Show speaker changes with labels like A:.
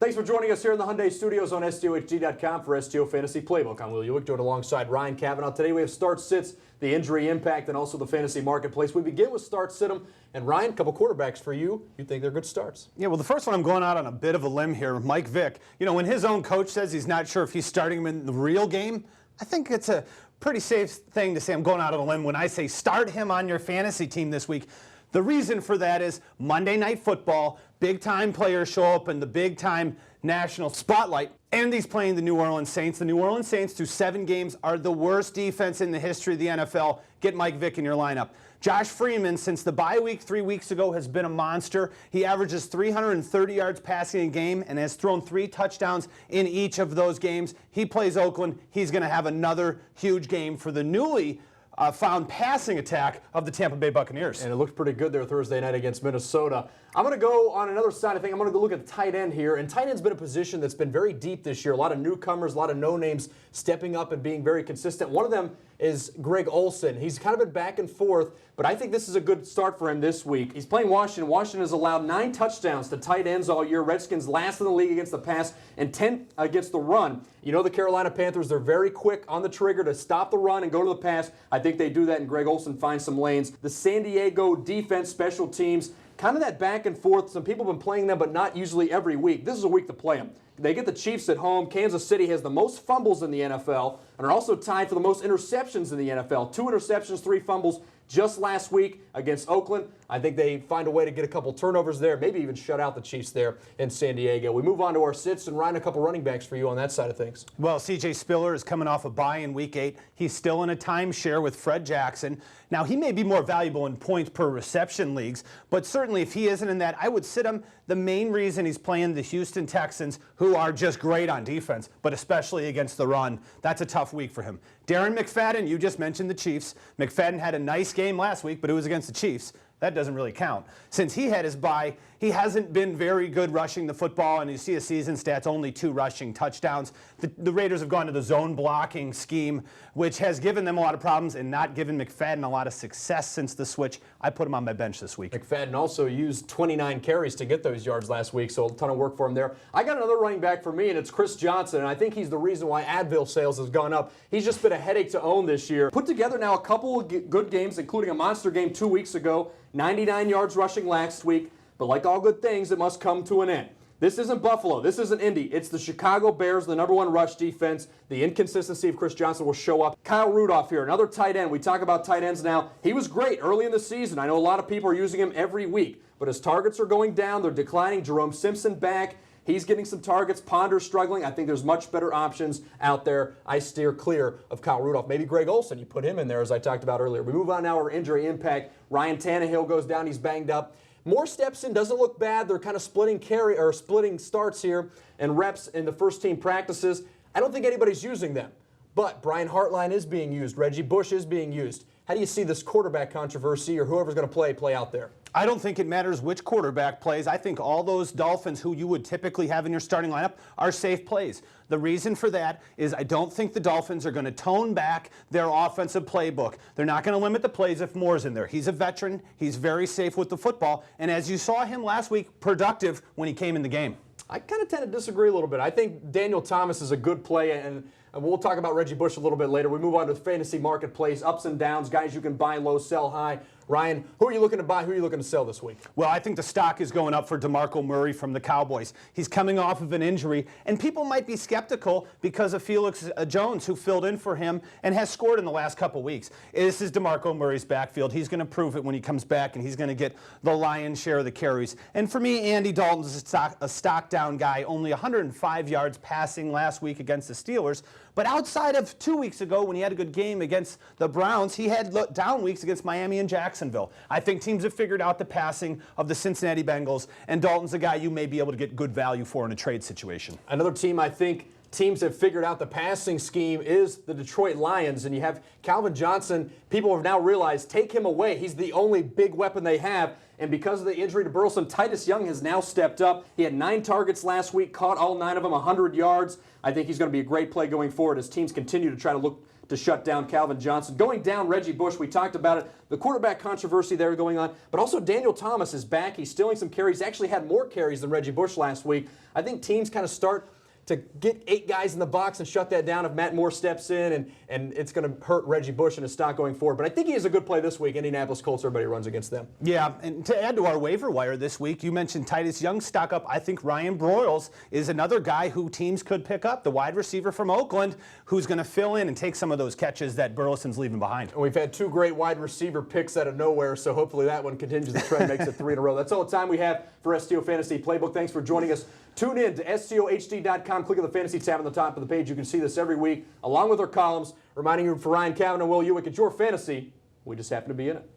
A: Thanks for joining us here in the Hyundai Studios on STOHD.com for STO Fantasy Playbook. I'm Will Ewick, joined alongside Ryan Cavanaugh. Today we have start sits, the injury impact, and also the fantasy marketplace. We begin with start sit 'em. And Ryan, a couple quarterbacks for you. You think they're good starts?
B: Yeah, well, the first one I'm going out on a bit of a limb here. Mike Vick. You know, when his own coach says he's not sure if he's starting him in the real game, I think it's a pretty safe thing to say I'm going out on a limb when I say start him on your fantasy team this week. The reason for that is Monday Night Football, big-time players show up in the big-time national spotlight, and he's playing the New Orleans Saints. The New Orleans Saints, through 7 games, are the worst defense in the history of the NFL. Get Mike Vick in your lineup. Josh Freeman, since the bye week 3 weeks ago, has been a monster. He averages 330 yards passing a game and has thrown 3 touchdowns in each of those games. He plays Oakland. He's going to have another huge game for the newly found passing attack of the Tampa Bay Buccaneers.
A: And it looked pretty good there Thursday night against Minnesota. I'm going to go on another side of things. I'm going to go look at the tight end here. And tight end's been a position that's been very deep this year. A lot of newcomers, a lot of no-names stepping up and being very consistent. One of them is Greg Olsen. He's kind of been back and forth, but I think this is a good start for him this week. He's playing Washington. Washington has allowed 9 touchdowns to tight ends all year. Redskins last in the league against the pass and 10 against the run. You know the Carolina Panthers, they're very quick on the trigger to stop the run and go to the pass. I think they do that, and Greg Olsen finds some lanes. The San Diego defense, special teams, kind of that back and forth. Some people have been playing them, but not usually every week. This is a week to play them. They get the Chiefs at home. Kansas City has the most fumbles in the NFL and are also tied for the most interceptions in the NFL. 2 interceptions, 3 fumbles just last week against Oakland. I think they find a way to get a couple turnovers there, maybe even shut out the Chiefs there in San Diego. We move on to our sits, and Ryan, a couple running backs for you on that side of things.
B: Well, C.J. Spiller is coming off a bye in Week 8. He's still in a timeshare with Fred Jackson. Now, he may be more valuable in points per reception leagues, but certainly if he isn't in that, I would sit him. The main reason he's playing the Houston Texans, who are just great on defense, but especially against the run. That's a tough week for him. Darren McFadden, you just mentioned the Chiefs. McFadden had a nice game last week, but it was against the Chiefs. That doesn't really count. Since he had his bye, he hasn't been very good rushing the football, and you see his season stats, only 2 rushing touchdowns. The Raiders have gone to the zone blocking scheme, which has given them a lot of problems and not given McFadden a lot of success since the switch. I put him on my bench this week.
A: McFadden also used 29 carries to get those yards last week, so a ton of work for him there. I got another running back for me, and it's Chris Johnson, and I think he's the reason why Advil sales has gone up. He's just been a headache to own this year. Put together now a couple of good games, including a monster game 2 weeks ago, 99 yards rushing last week. But like all good things, it must come to an end. This isn't Buffalo. This isn't Indy. It's the Chicago Bears, the #1 rush defense. The inconsistency of Chris Johnson will show up. Kyle Rudolph here, another tight end. We talk about tight ends now. He was great early in the season. I know a lot of people are using him every week. But his targets are going down. They're declining. Jerome Simpson back. He's getting some targets. Ponder's struggling. I think there's much better options out there. I steer clear of Kyle Rudolph. Maybe Greg Olsen. You put him in there, as I talked about earlier. We move on now. Our injury impact. Ryan Tannehill goes down. He's banged up. Moore steps in, doesn't look bad. They're kind of splitting starts here and reps in the first team practices. I don't think anybody's using them. But Brian Hartline is being used. Reggie Bush is being used. How do you see this quarterback controversy or whoever's going to play out there?
B: I don't think it matters which quarterback plays. I think all those Dolphins who you would typically have in your starting lineup are safe plays. The reason for that is I don't think the Dolphins are going to tone back their offensive playbook. They're not going to limit the plays if Moore's in there. He's a veteran. He's very safe with the football. And as you saw him last week, productive when he came in the game.
A: I kind of tend to disagree a little bit. I think Daniel Thomas is a good play, and we'll talk about Reggie Bush a little bit later. We move on to the fantasy marketplace, ups and downs, guys you can buy low, sell high. Ryan, who are you looking to buy? Who are you looking to sell this week?
B: Well, I think the stock is going up for DeMarco Murray from the Cowboys. He's coming off of an injury, and people might be skeptical because of Felix Jones, who filled in for him and has scored in the last couple weeks. This is DeMarco Murray's backfield. He's going to prove it when he comes back, and he's going to get the lion's share of the carries. And for me, Andy Dalton's a stock down guy, only 105 yards passing last week against the Steelers. But outside of 2 weeks ago when he had a good game against the Browns, he had down weeks against Miami and Jacksonville. I think teams have figured out the passing of the Cincinnati Bengals, and Dalton's a guy you may be able to get good value for in a trade situation.
A: Another team I think teams have figured out the passing scheme is the Detroit Lions, and you have Calvin Johnson. People have now realized, take him away. He's the only big weapon they have. And because of the injury to Burleson, Titus Young has now stepped up. He had 9 targets last week, caught all 9 of them, 100 yards. I think he's going to be a great play going forward as teams continue to try to look to shut down Calvin Johnson. Going down Reggie Bush, we talked about it, the quarterback controversy there going on, but also Daniel Thomas is back. He's stealing some carries. He actually had more carries than Reggie Bush last week. I think teams kind of start to get 8 guys in the box and shut that down if Matt Moore steps in, and it's going to hurt Reggie Bush and his stock going forward. But I think he is a good play this week. Indianapolis Colts, everybody runs against them.
B: Yeah, and to add to our waiver wire this week, you mentioned Titus Young stock up. I think Ryan Broyles is another guy who teams could pick up, the wide receiver from Oakland, who's going to fill in and take some of those catches that Burleson's leaving behind.
A: And we've had 2 great wide receiver picks out of nowhere, so hopefully that one continues the trend, makes it 3 in a row. That's all the time we have for STO Fantasy Playbook. Thanks for joining us. Tune in to STOHD.com. Click on the Fantasy tab on the top of the page. You can see this every week, along with our columns, reminding you for Ryan Cavan and Will Ewick, it's your fantasy. We just happen to be in it.